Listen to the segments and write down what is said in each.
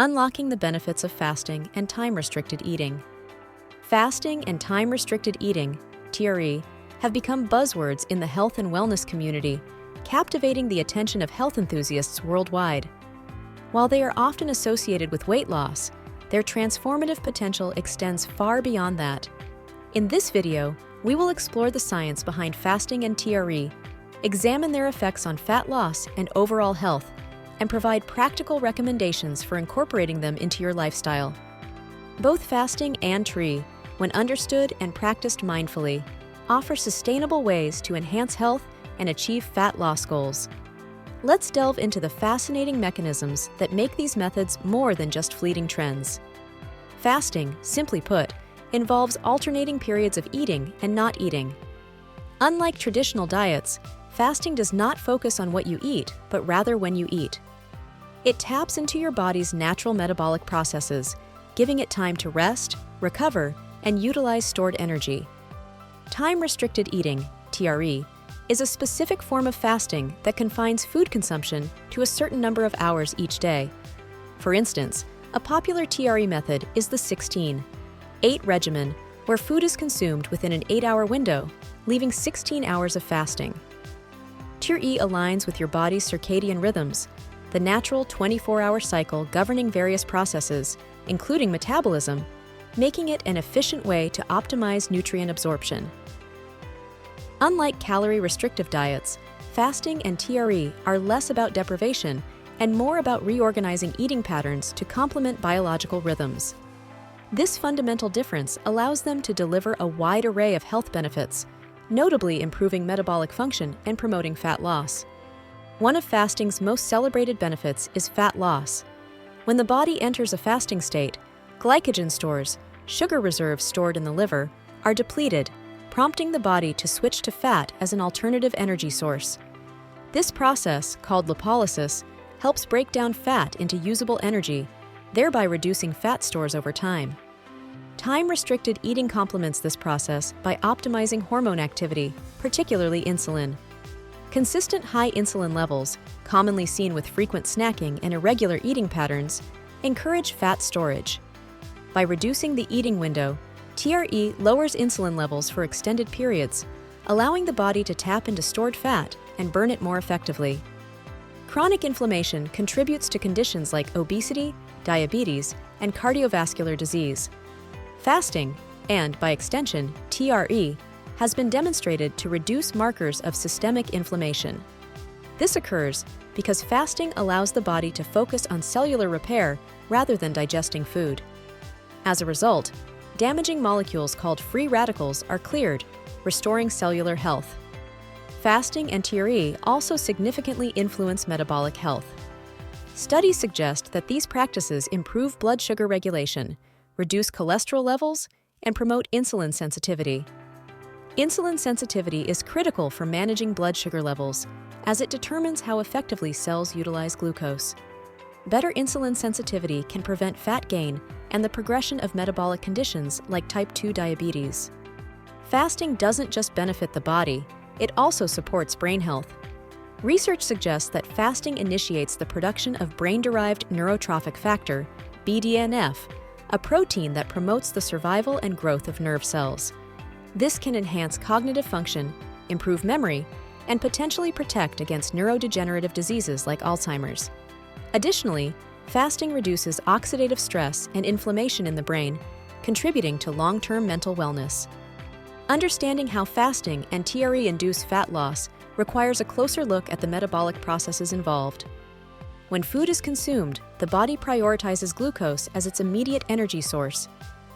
unlocking the benefits of fasting and time-restricted eating. Fasting and time-restricted eating, TRE, have become buzzwords in the health and wellness community, captivating the attention of health enthusiasts worldwide. While they are often associated with weight loss, their transformative potential extends far beyond that. In this video, we will explore the science behind fasting and TRE, examine their effects on fat loss and overall health, and provide practical recommendations for incorporating them into your lifestyle. Both fasting and TRE, when understood and practiced mindfully, offer sustainable ways to enhance health and achieve fat loss goals. Let's delve into the fascinating mechanisms that make these methods more than just fleeting trends. Fasting, simply put, involves alternating periods of eating and not eating. Unlike traditional diets, fasting does not focus on what you eat, but rather when you eat. It taps into your body's natural metabolic processes, giving it time to rest, recover, and utilize stored energy. Time-restricted eating, TRE, is a specific form of fasting that confines food consumption to a certain number of hours each day. For instance, a popular TRE method is the 16-8 regimen, where food is consumed within an 8-hour window, leaving 16 hours of fasting. TRE aligns with your body's circadian rhythms, the natural 24-hour cycle governing various processes, including metabolism, making it an efficient way to optimize nutrient absorption. Unlike calorie-restrictive diets, fasting and TRE are less about deprivation and more about reorganizing eating patterns to complement biological rhythms. This fundamental difference allows them to deliver a wide array of health benefits, notably improving metabolic function and promoting fat loss. One of fasting's most celebrated benefits is fat loss. When the body enters a fasting state, glycogen stores, sugar reserves stored in the liver, are depleted, prompting the body to switch to fat as an alternative energy source. This process, called lipolysis, helps break down fat into usable energy, thereby reducing fat stores over time. Time-restricted eating complements this process by optimizing hormone activity, particularly insulin. Consistent high insulin levels, commonly seen with frequent snacking and irregular eating patterns, encourage fat storage. By reducing the eating window, TRE lowers insulin levels for extended periods, allowing the body to tap into stored fat and burn it more effectively. Chronic inflammation contributes to conditions like obesity, diabetes, and cardiovascular disease. Fasting, and by extension, TRE, has been demonstrated to reduce markers of systemic inflammation. This occurs because fasting allows the body to focus on cellular repair rather than digesting food. As a result, damaging molecules called free radicals are cleared, restoring cellular health. Fasting and TRE also significantly influence metabolic health. Studies suggest that these practices improve blood sugar regulation, reduce cholesterol levels, and promote insulin sensitivity. Insulin sensitivity is critical for managing blood sugar levels, as it determines how effectively cells utilize glucose. Better insulin sensitivity can prevent fat gain and the progression of metabolic conditions like type 2 diabetes. Fasting doesn't just benefit the body, it also supports brain health. Research suggests that fasting initiates the production of brain-derived neurotrophic factor, BDNF, a protein that promotes the survival and growth of nerve cells. This can enhance cognitive function, improve memory, and potentially protect against neurodegenerative diseases like Alzheimer's. Additionally, fasting reduces oxidative stress and inflammation in the brain, contributing to long-term mental wellness. Understanding how fasting and TRE induce fat loss requires a closer look at the metabolic processes involved. When food is consumed, the body prioritizes glucose as its immediate energy source.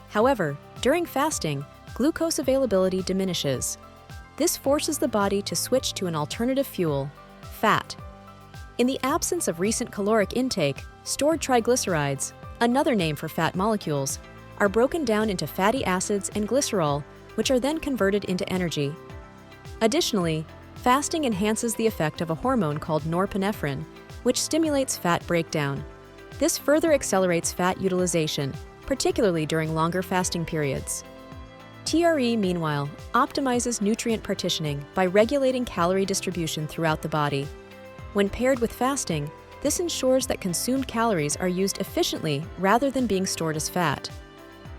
However, during fasting, glucose availability diminishes. This forces the body to switch to an alternative fuel, fat. In the absence of recent caloric intake, stored triglycerides, another name for fat molecules, are broken down into fatty acids and glycerol, which are then converted into energy. Additionally, fasting enhances the effect of a hormone called norepinephrine, which stimulates fat breakdown. This further accelerates fat utilization, particularly during longer fasting periods. TRE, meanwhile, optimizes nutrient partitioning by regulating calorie distribution throughout the body. When paired with fasting, This ensures that consumed calories are used efficiently rather than being stored as fat.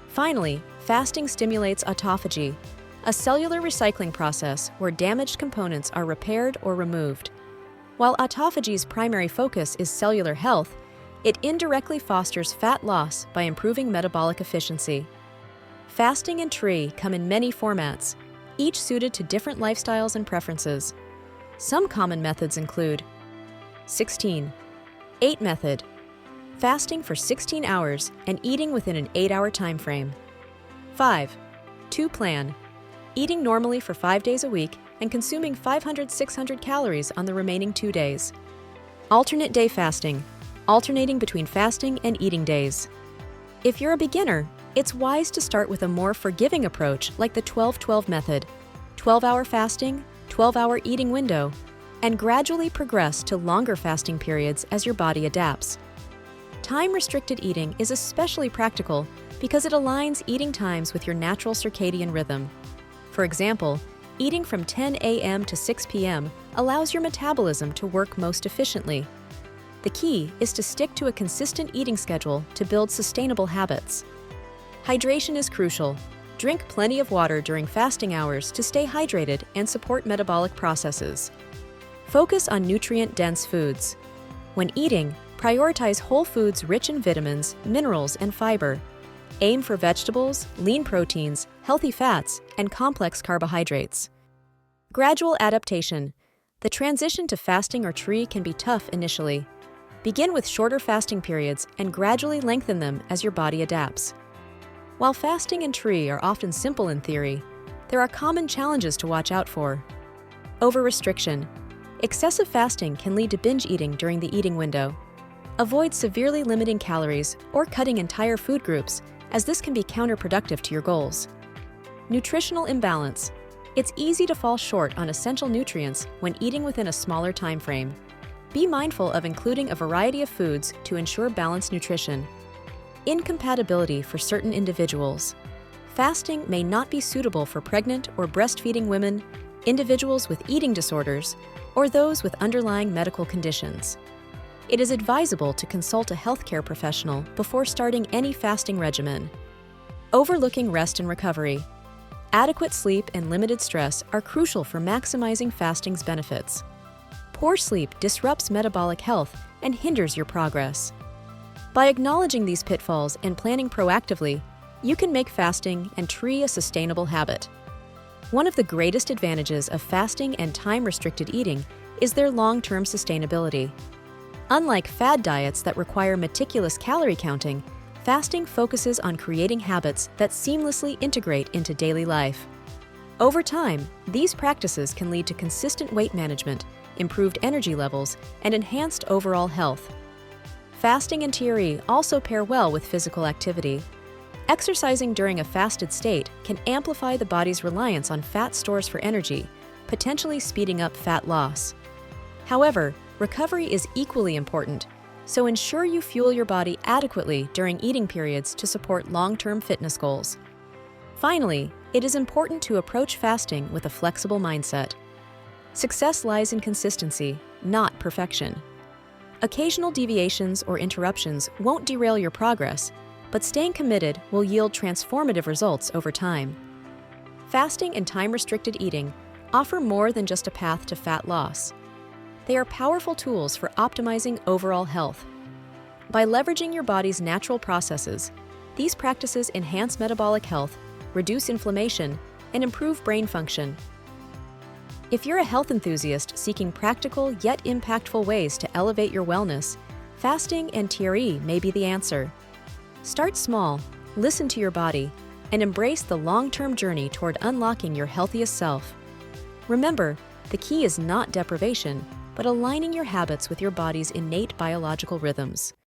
Finally, fasting stimulates autophagy, a cellular recycling process where damaged components are repaired or removed. While autophagy's primary focus is cellular health, it indirectly fosters fat loss by improving metabolic efficiency. Fasting and TRI come in many formats, each suited to different lifestyles and preferences. Some common methods include 16-8 method, fasting for 16 hours and eating within an 8-hour time frame. 5-2 plan, eating normally for 5 days a week and consuming 500-600 calories on the remaining 2 days. Alternate day fasting, alternating between fasting and eating days. If you're a beginner, it's wise to start with a more forgiving approach like the 12-12 method, 12-hour fasting, 12-hour eating window, and gradually progress to longer fasting periods as your body adapts. Time-restricted eating is especially practical because it aligns eating times with your natural circadian rhythm. For example, eating from 10 a.m. to 6 p.m. allows your metabolism to work most efficiently. The key is to stick to a consistent eating schedule to build sustainable habits. Hydration is crucial. Drink plenty of water during fasting hours to stay hydrated and support metabolic processes. Focus on nutrient-dense foods. When eating, prioritize whole foods rich in vitamins, minerals, and fiber. Aim for vegetables, lean proteins, healthy fats, and complex carbohydrates. Gradual adaptation. The transition to fasting or TRI can be tough initially. Begin with shorter fasting periods and gradually lengthen them as your body adapts. While fasting and TRI are often simple in theory, there are common challenges to watch out for. Over-restriction. Excessive fasting can lead to binge eating during the eating window. Avoid severely limiting calories or cutting entire food groups, as this can be counterproductive to your goals. Nutritional imbalance. It's easy to fall short on essential nutrients when eating within a smaller time frame. Be mindful of including a variety of foods to ensure balanced nutrition. Incompatibility for certain individuals. Fasting may not be suitable for pregnant or breastfeeding women, individuals with eating disorders, or those with underlying medical conditions. It is advisable to consult a healthcare professional before starting any fasting regimen. Overlooking rest and recovery. Adequate sleep and limited stress are crucial for maximizing fasting's benefits. Poor sleep disrupts metabolic health and hinders your progress. By acknowledging these pitfalls and planning proactively, you can make fasting and TRI a sustainable habit. One of the greatest advantages of fasting and time-restricted eating is their long-term sustainability. Unlike fad diets that require meticulous calorie counting, fasting focuses on creating habits that seamlessly integrate into daily life. Over time, these practices can lead to consistent weight management, improved energy levels, and enhanced overall health. Fasting and TRI also pair well with physical activity. Exercising during a fasted state can amplify the body's reliance on fat stores for energy, potentially speeding up fat loss. However, recovery is equally important, so ensure you fuel your body adequately during eating periods to support long-term fitness goals. Finally, it is important to approach fasting with a flexible mindset. Success lies in consistency, not perfection. Occasional deviations or interruptions won't derail your progress, but staying committed will yield transformative results over time. Fasting and time-restricted eating offer more than just a path to fat loss. They are powerful tools for optimizing overall health. By leveraging your body's natural processes, these practices enhance metabolic health, reduce inflammation, and improve brain function. If you're a health enthusiast seeking practical yet impactful ways to elevate your wellness, fasting and TRI may be the answer. Start small, listen to your body, and embrace the long-term journey toward unlocking your healthiest self. Remember, the key is not deprivation, but aligning your habits with your body's innate biological rhythms.